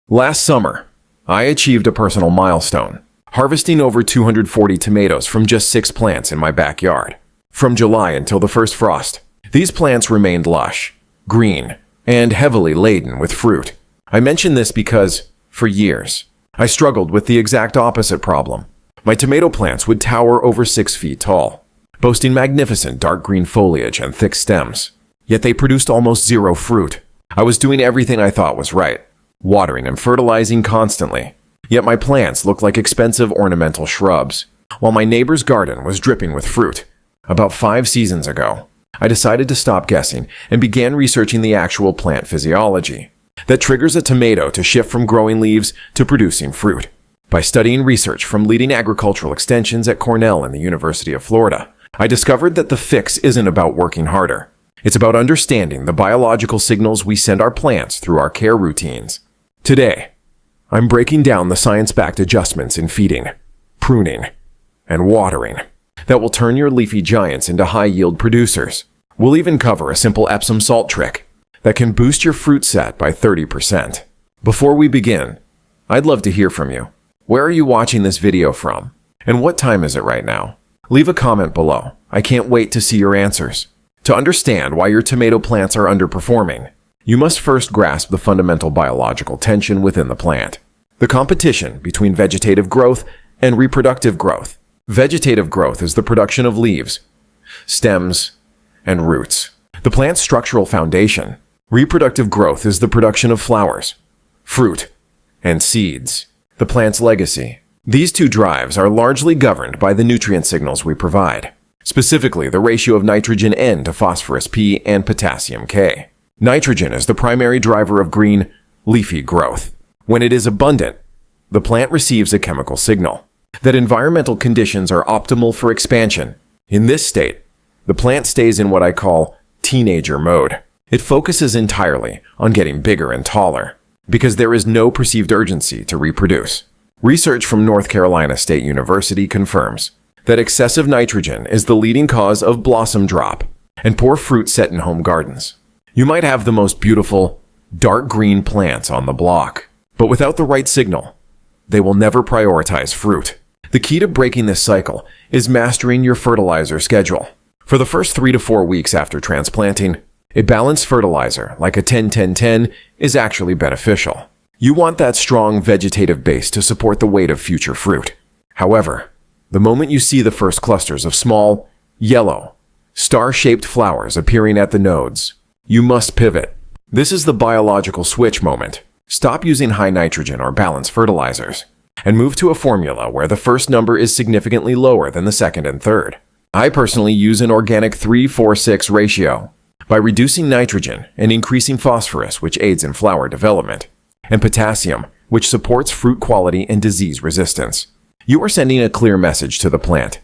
Last summer, I achieved a personal milestone, harvesting over 240 tomatoes from just 6 plants in my backyard. From July until the first frost, these plants remained lush, green, and heavily laden with fruit. I mention this because, for years, I struggled with the exact opposite problem. My tomato plants would tower over 6 feet tall, boasting magnificent dark green foliage and thick stems. Yet they produced almost zero fruit. I was doing everything I thought was right, watering and fertilizing constantly. Yet my plants looked like expensive ornamental shrubs, while my neighbor's garden was dripping with fruit. About 5 seasons ago, I decided to stop guessing and began researching the actual plant physiology that triggers a tomato to shift from growing leaves to producing fruit. By studying research from leading agricultural extensions at Cornell and the University of Florida, I discovered that the fix isn't about working harder. It's about understanding the biological signals we send our plants through our care routines. Today, I'm breaking down the science-backed adjustments in feeding, pruning, and watering that will turn your leafy giants into high-yield producers. We'll even cover a simple Epsom salt trick that can boost your fruit set by 30%. Before we begin, I'd love to hear from you. Where are you watching this video from? And what time is it right now? Leave a comment below. I can't wait to see your answers. To understand why your tomato plants are underperforming, you must first grasp the fundamental biological tension within the plant. The competition between vegetative growth and reproductive growth. Vegetative growth is the production of leaves, stems, and roots, the plant's structural foundation. Reproductive growth is the production of flowers, fruit, and seeds, the plant's legacy. These two drives are largely governed by the nutrient signals we provide, specifically the ratio of nitrogen N to phosphorus P and potassium K. Nitrogen is the primary driver of green, leafy growth. When it is abundant, the plant receives a chemical signal that environmental conditions are optimal for expansion. In this state, the plant stays in what I call teenager mode. It focuses entirely on getting bigger and taller because there is no perceived urgency to reproduce. Research from North Carolina State University confirms that excessive nitrogen is the leading cause of blossom drop and poor fruit set in home gardens. You might have the most beautiful, dark green plants on the block, but without the right signal, they will never prioritize fruit. The key to breaking this cycle is mastering your fertilizer schedule. For the first 3 to 4 weeks after transplanting, a balanced fertilizer like a 10-10-10 is actually beneficial. You want that strong vegetative base to support the weight of future fruit. However, the moment you see the first clusters of small, yellow, star-shaped flowers appearing at the nodes, you must pivot. This is the biological switch moment. Stop using high nitrogen or balanced fertilizers and move to a formula where the first number is significantly lower than the second and third. I personally use an organic 3-4-6 ratio by reducing nitrogen and increasing phosphorus, which aids in flower development, and potassium, which supports fruit quality and disease resistance. You are sending a clear message to the plant.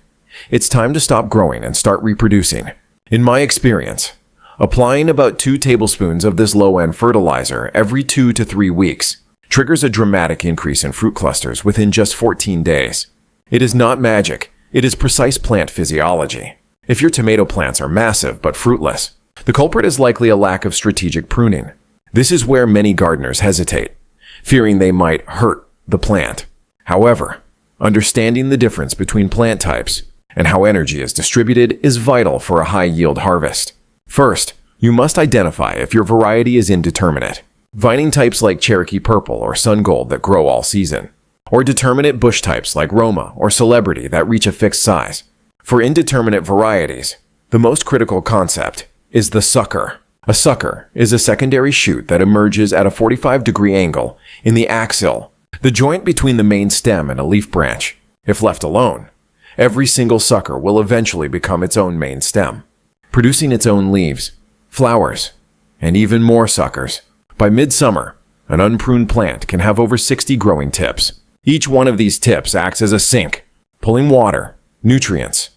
It's time to stop growing and start reproducing. In my experience, applying about 2 tablespoons of this low-end fertilizer every 2 to 3 weeks triggers a dramatic increase in fruit clusters within just 14 days. It is not magic. It is precise plant physiology. If your tomato plants are massive but fruitless, the culprit is likely a lack of strategic pruning. This is where many gardeners hesitate, fearing they might hurt the plant. However, understanding the difference between plant types and how energy is distributed is vital for a high-yield harvest. First, you must identify if your variety is indeterminate. Vining types like Cherokee Purple or Sun Gold that grow all season, or determinate bush types like Roma or Celebrity that reach a fixed size. For indeterminate varieties, the most critical concept is the sucker. A sucker is a secondary shoot that emerges at a 45-degree angle in the axil, the joint between the main stem and a leaf branch. If left alone, every single sucker will eventually become its own main stem, producing its own leaves, flowers, and even more suckers. By midsummer, an unpruned plant can have over 60 growing tips. Each one of these tips acts as a sink, pulling water, nutrients,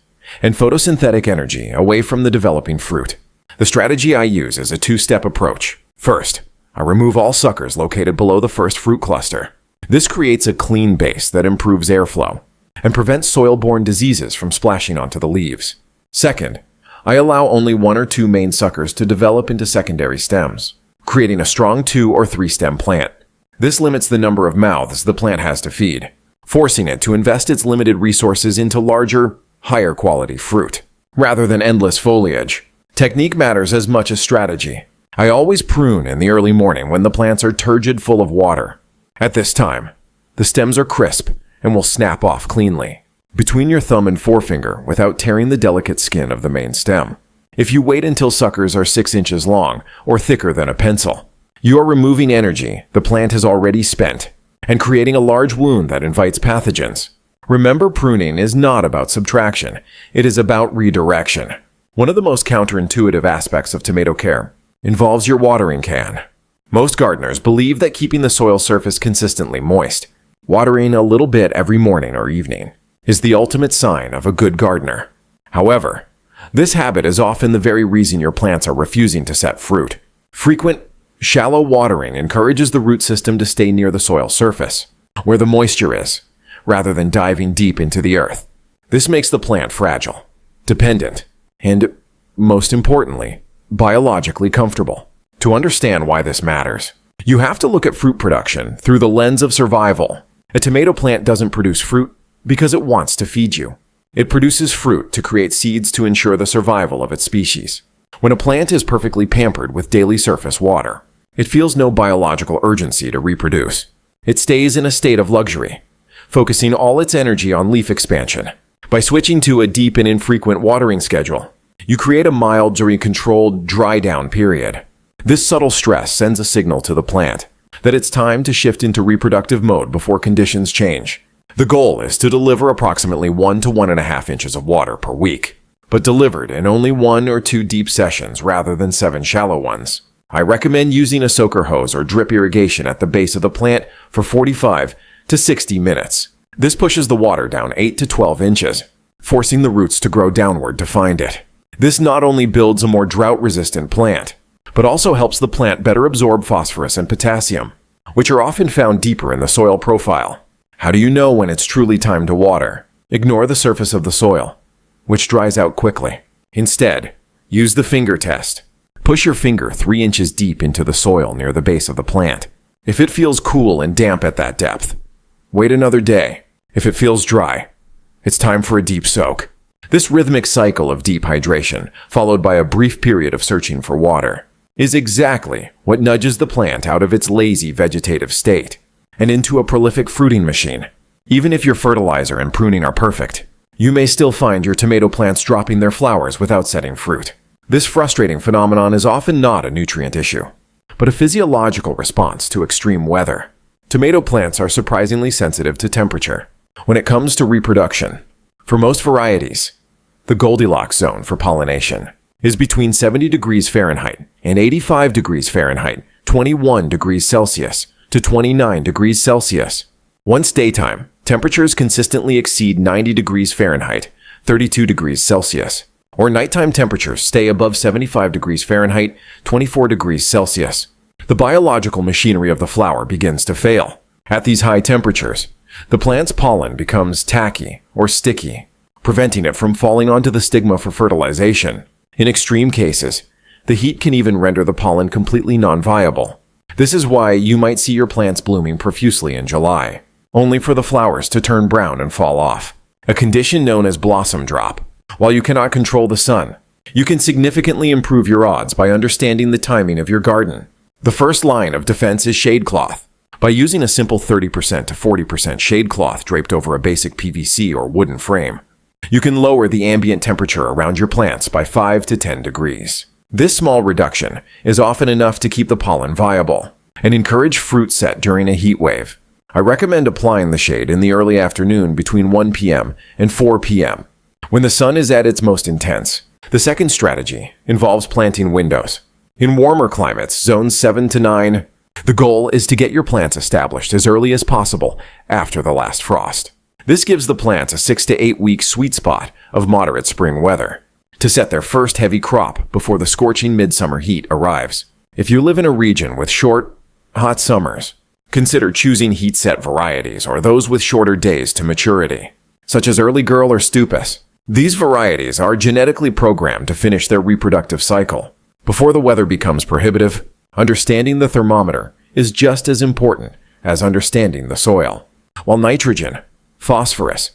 and photosynthetic energy away from the developing fruit. The strategy I use is a 2-step approach. First, I remove all suckers located below the first fruit cluster. This creates a clean base that improves airflow and prevents soil-borne diseases from splashing onto the leaves. Second, I allow only 1 or 2 main suckers to develop into secondary stems, creating a strong 2 or 3 stem plant. This limits the number of mouths the plant has to feed, forcing it to invest its limited resources into larger, higher quality fruit, rather than endless foliage. Technique matters as much as strategy. I always prune in the early morning when the plants are turgid full of water. At this time, the stems are crisp and will snap off cleanly between your thumb and forefinger without tearing the delicate skin of the main stem. If you wait until suckers are 6 inches long or thicker than a pencil, you are removing energy the plant has already spent and creating a large wound that invites pathogens. Remember, pruning is not about subtraction. It is about redirection. One of the most counterintuitive aspects of tomato care involves your watering can. Most gardeners believe that keeping the soil surface consistently moist, watering a little bit every morning or evening, is the ultimate sign of a good gardener. However, this habit is often the very reason your plants are refusing to set fruit. Frequent, shallow watering encourages the root system to stay near the soil surface, where the moisture is, rather than diving deep into the earth. This makes the plant fragile, dependent, and, most importantly, biologically comfortable. To understand why this matters, you have to look at fruit production through the lens of survival. A tomato plant doesn't produce fruit because it wants to feed you. It produces fruit to create seeds to ensure the survival of its species. When a plant is perfectly pampered with daily surface water, it feels no biological urgency to reproduce. It stays in a state of luxury, focusing all its energy on leaf expansion. By switching to a deep and infrequent watering schedule, you create a mild to controlled dry down period. This subtle stress sends a signal to the plant that it's time to shift into reproductive mode before conditions change. The goal is to deliver approximately 1 to 1.5 inches of water per week, but delivered in only 1 or 2 deep sessions rather than 7 shallow ones. I recommend using a soaker hose or drip irrigation at the base of the plant for 45 to 60 minutes. This pushes the water down 8 to 12 inches, forcing the roots to grow downward to find it. This not only builds a more drought-resistant plant, but also helps the plant better absorb phosphorus and potassium, which are often found deeper in the soil profile. How do you know when it's truly time to water? Ignore the surface of the soil, which dries out quickly. Instead, use the finger test. Push your finger 3 inches deep into the soil near the base of the plant. If it feels cool and damp at that depth, wait another day. If it feels dry, it's time for a deep soak. This rhythmic cycle of deep hydration, followed by a brief period of searching for water, is exactly what nudges the plant out of its lazy vegetative state and into a prolific fruiting machine. Even if your fertilizer and pruning are perfect, you may still find your tomato plants dropping their flowers without setting fruit. This frustrating phenomenon is often not a nutrient issue, but a physiological response to extreme weather. Tomato plants are surprisingly sensitive to temperature. When it comes to reproduction, for most varieties, the Goldilocks zone for pollination is between 70 degrees Fahrenheit and 85 degrees Fahrenheit, 21 degrees Celsius to 29 degrees Celsius. Once daytime temperatures consistently exceed 90 degrees Fahrenheit, 32 degrees Celsius, or nighttime temperatures stay above 75 degrees Fahrenheit, 24 degrees Celsius, the biological machinery of the flower begins to fail. At these high temperatures, the plant's pollen becomes tacky or sticky, preventing it from falling onto the stigma for fertilization. In extreme cases, the heat can even render the pollen completely non-viable. This is why you might see your plants blooming profusely in July, only for the flowers to turn brown and fall off, a condition known as blossom drop. While you cannot control the sun, you can significantly improve your odds by understanding the timing of your garden. The first line of defense is shade cloth. By using a simple 30% to 40% shade cloth draped over a basic PVC or wooden frame, you can lower the ambient temperature around your plants by 5 to 10 degrees. This small reduction is often enough to keep the pollen viable and encourage fruit set during a heat wave. I recommend applying the shade in the early afternoon between 1 p.m. and 4 p.m. when the sun is at its most intense. The second strategy involves planting windows. In warmer climates, zones 7 to 9, the goal is to get your plants established as early as possible after the last frost. This gives the plants a 6 to 8 week sweet spot of moderate spring weather to set their first heavy crop before the scorching midsummer heat arrives. If you live in a region with short, hot summers, consider choosing heat-set varieties or those with shorter days to maturity, such as Early Girl or Stupus. These varieties are genetically programmed to finish their reproductive cycle before the weather becomes prohibitive. Understanding the thermometer is just as important as understanding the soil, while nitrogen, phosphorus,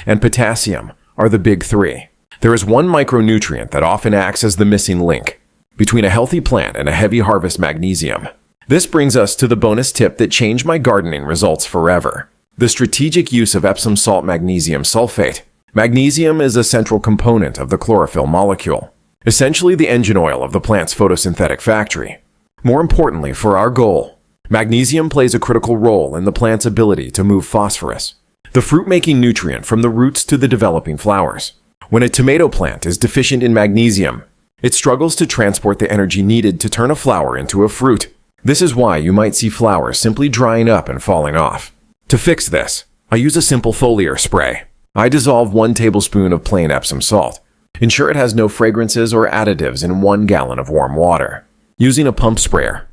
and potassium are the big three. There is one micronutrient that often acts as the missing link between a healthy plant and a heavy harvest: magnesium. This brings us to the bonus tip that changed my gardening results forever: the strategic use of Epsom salt magnesium sulfate. Magnesium is a central component of the chlorophyll molecule, essentially the engine oil of the plant's photosynthetic factory. More importantly, for our goal, magnesium plays a critical role in the plant's ability to move phosphorus, the fruit-making nutrient, from the roots to the developing flowers. When a tomato plant is deficient in magnesium, it struggles to transport the energy needed to turn a flower into a fruit. This is why you might see flowers simply drying up and falling off. To fix this, I use a simple foliar spray. I dissolve 1 tablespoon of plain Epsom salt. Ensure it has no fragrances or additives in 1 gallon of warm water. Using a pump sprayer,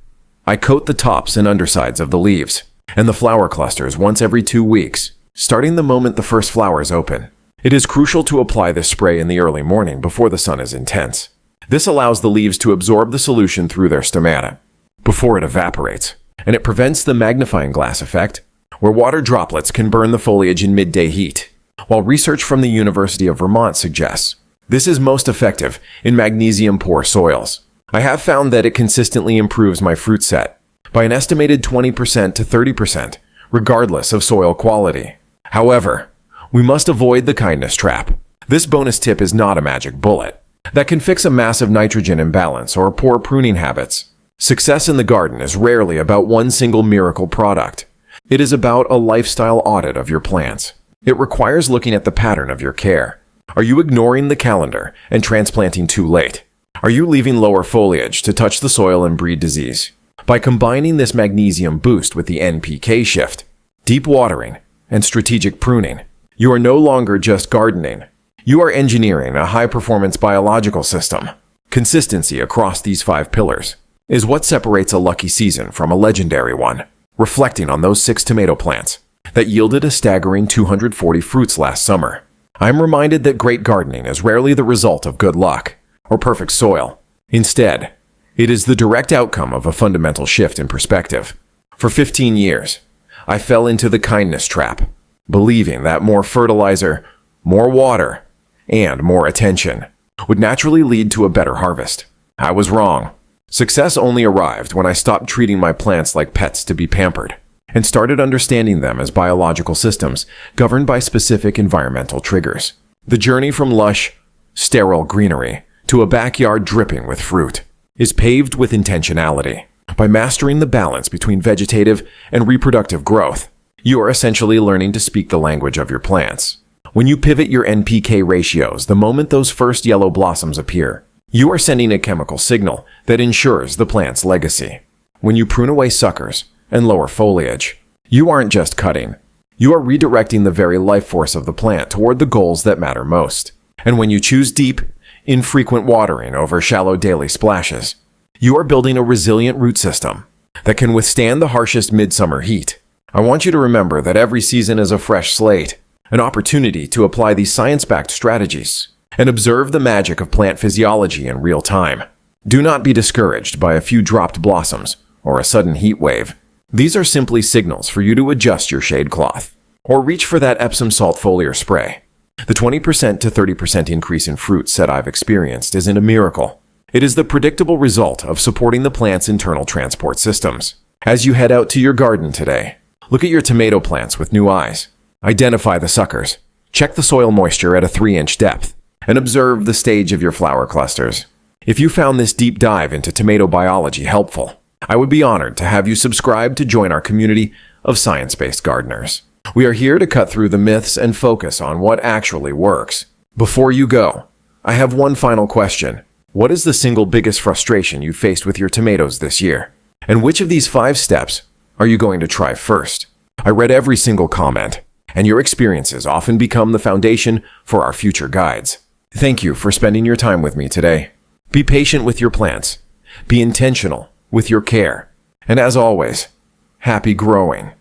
I coat the tops and undersides of the leaves and the flower clusters once every 2 weeks, starting the moment the first flowers open. It is crucial to apply this spray in the early morning before the sun is intense. This allows the leaves to absorb the solution through their stomata before it evaporates, and it prevents the magnifying glass effect, where water droplets can burn the foliage in midday heat. While research from the University of Vermont suggests this is most effective in magnesium-poor soils, I have found that it consistently improves my fruit set by an estimated 20% to 30%, regardless of soil quality. However, we must avoid the kindness trap. This bonus tip is not a magic bullet that can fix a massive nitrogen imbalance or poor pruning habits. Success in the garden is rarely about one single miracle product. It is about a lifestyle audit of your plants. It requires looking at the pattern of your care. Are you ignoring the calendar and transplanting too late? Are you leaving lower foliage to touch the soil and breed disease? By combining this magnesium boost with the NPK shift, deep watering, and strategic pruning, you are no longer just gardening. You are engineering a high-performance biological system. Consistency across these 5 pillars is what separates a lucky season from a legendary one. Reflecting on those 6 tomato plants that yielded a staggering 240 fruits last summer, I am reminded that great gardening is rarely the result of good luck or perfect soil. Instead, it is the direct outcome of a fundamental shift in perspective. For 15 years, I fell into the kindness trap, believing that more fertilizer, more water, and more attention would naturally lead to a better harvest. I was wrong. Success only arrived when I stopped treating my plants like pets to be pampered and started understanding them as biological systems governed by specific environmental triggers. The journey from lush, sterile greenery to a backyard dripping with fruit is paved with intentionality. By mastering the balance between vegetative and reproductive growth, you are essentially learning to speak the language of your plants. When you pivot your NPK ratios the moment those first yellow blossoms appear, you are sending a chemical signal that ensures the plant's legacy. When you prune away suckers and lower foliage, you aren't just cutting. You are redirecting the very life force of the plant toward the goals that matter most. And when you choose deep, infrequent watering over shallow daily splashes, you are building a resilient root system that can withstand the harshest midsummer heat. I want you to remember that every season is a fresh slate, an opportunity to apply these science-backed strategies and observe the magic of plant physiology in real time. Do not be discouraged by a few dropped blossoms or a sudden heat wave. These are simply signals for you to adjust your shade cloth or reach for that Epsom salt foliar spray. The 20% to 30% increase in fruit set I've experienced isn't a miracle. It is the predictable result of supporting the plant's internal transport systems. As you head out to your garden today, look at your tomato plants with new eyes. Identify the suckers. Check the soil moisture at a 3-inch depth and observe the stage of your flower clusters. If you found this deep dive into tomato biology helpful, I would be honored to have you subscribe to join our community of science-based gardeners. We are here to cut through the myths and focus on what actually works. Before you go, I have one final question. What is the single biggest frustration you faced with your tomatoes this year? And which of these 5 steps are you going to try first? I read every single comment, and your experiences often become the foundation for our future guides. Thank you for spending your time with me today. Be patient with your plants. Be intentional with your care. And as always, happy growing.